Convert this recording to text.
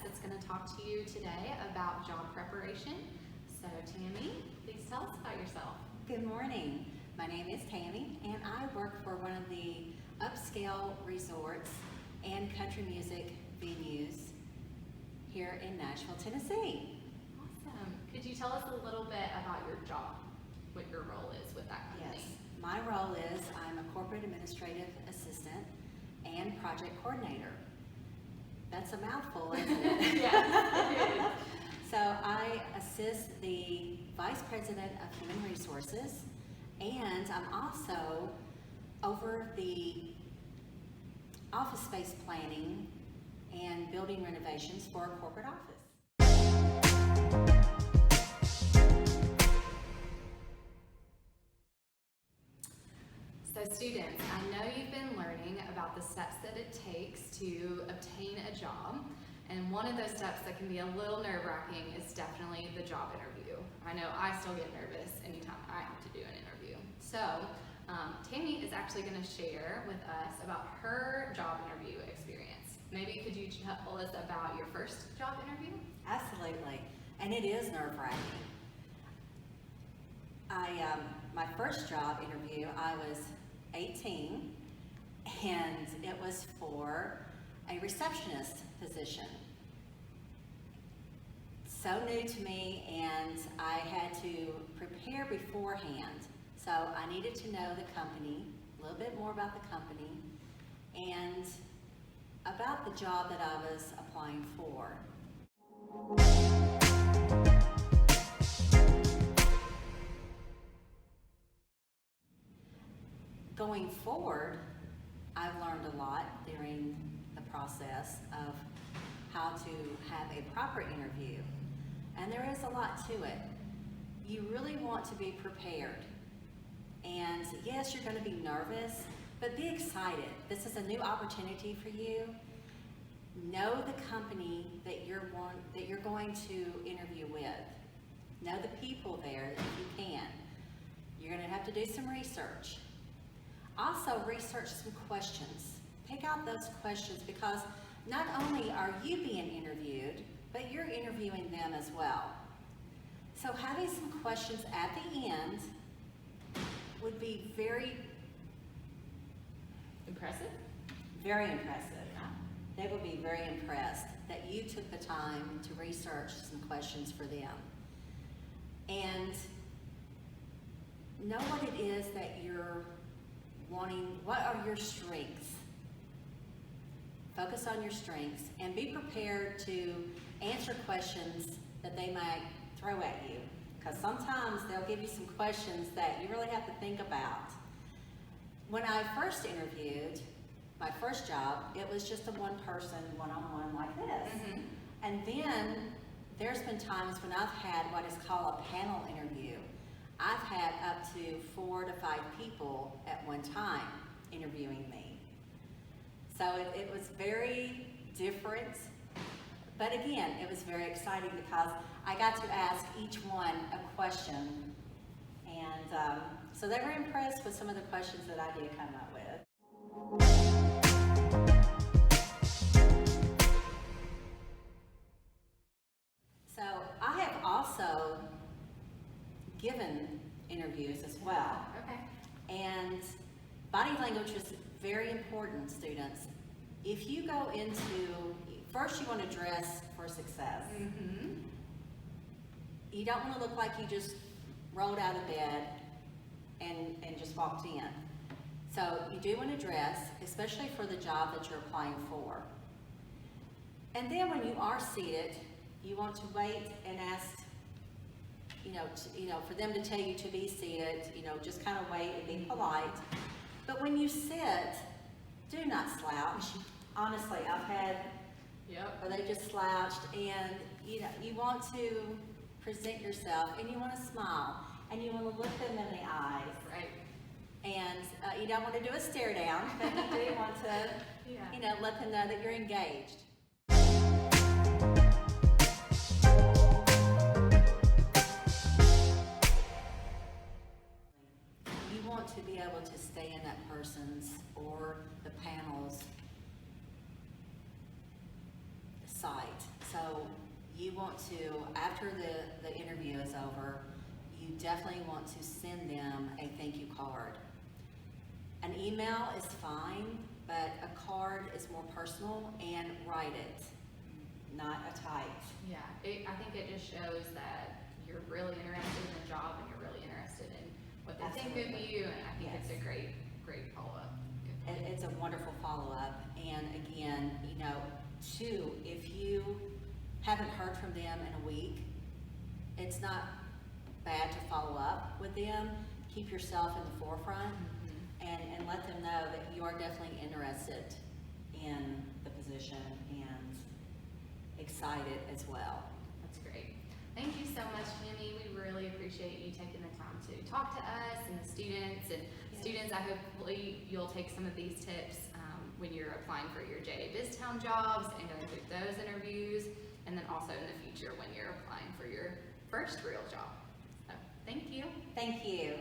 that's going to talk to you today about job preparation. So Tammy, please tell us about yourself. Good morning. My name is Tammy and I work for one of the upscale resorts and country music venues here in Nashville, Tennessee. Awesome. Could you tell us a little bit about your job, what your role is with that company? Yes, my role is I'm a corporate administrative assistant and project coordinator. That's a mouthful, isn't it? Yes, it is. So I assist the Vice President of Human Resources, and I'm also over the office space planning and building renovations for a corporate office. So students, I know you've been learning about the steps that it takes to obtain a job, and one of those steps that can be a little nerve-wracking is definitely the job interview. I know I still get nervous anytime I have to do an interview. So Tammy is actually going to share with us about her job interview experience. Maybe could you tell us about your first job interview? Absolutely, and it is nerve-wracking. My first job interview, I was 18, and it was for a receptionist position. So new to me, and I had to prepare beforehand. So I needed to know the company, a little bit more about the company, and about the job that I was applying for. Going forward, I've learned a lot during the process of how to have a proper interview, and there is a lot to it. You really want to be prepared, and yes, you're going to be nervous, but be excited. This is a new opportunity for you. Know the company that you're going to interview with. Know the people there if you can. You're going to have to do some research. Also, research some questions. Pick out those questions, because not only are you being interviewed, but you're interviewing them as well. So having some questions at the end would be very impressive. Very impressive. They will be very impressed that you took the time to research some questions for them. And know what it is that you're wanting. What are your strengths? Focus on your strengths and be prepared to answer questions that they might throw at you, because sometimes they'll give you some questions that you really have to think about. When I first interviewed, my first job, it was just a one-person, one-on-one like this. Mm-hmm. And then there's been times when I've had what is called a panel interview. I've had up to 4 to 5 people at one time interviewing me. So it was very different, but again, it was very exciting because I got to ask each one a question, and so they were impressed with some of the questions that I did come up with. So I have also given interviews as well. Okay. And body language is very important, students. If you go into, first you want to dress for success. Mm-hmm. You don't want to look like you just rolled out of bed and just walked in. So you do want to dress, especially for the job that you're applying for. And then when you are seated, you want to wait and ask, for them to tell you to be seated, just kind of wait and be polite. But when you sit, do not slouch. Honestly, I've had where they just slouched, and you want to present yourself, and you want to smile, and you want to look them in the eyes. Right. And you don't want to do a stare down, but you do want to, let them know that you're engaged. You want to be able to stay in that person's or the panel's site. So you want to, after the interview is over, you definitely want to send them a thank you card. An email is fine, but a card is more personal, and write it, not a type. Yeah, I think it just shows that you're really interested in the job and you're really interested in what they think of Absolutely. you, and I think it's Yes. a great follow-up. Good point. It's a wonderful follow-up, and again, too, if you haven't heard from them in a week, it's not bad to follow up with them. Keep yourself in the forefront, and let them know that you are definitely interested in the position and excited as well. That's great. Thank you so much, Tammy. We really appreciate you taking the time to talk to us and the students. And Yes. students, I hopefully you'll take some of these tips when you're applying for your JA BizTown jobs and going through those interviews, and then also in the future when you're applying for your first real job. So, thank you. Thank you.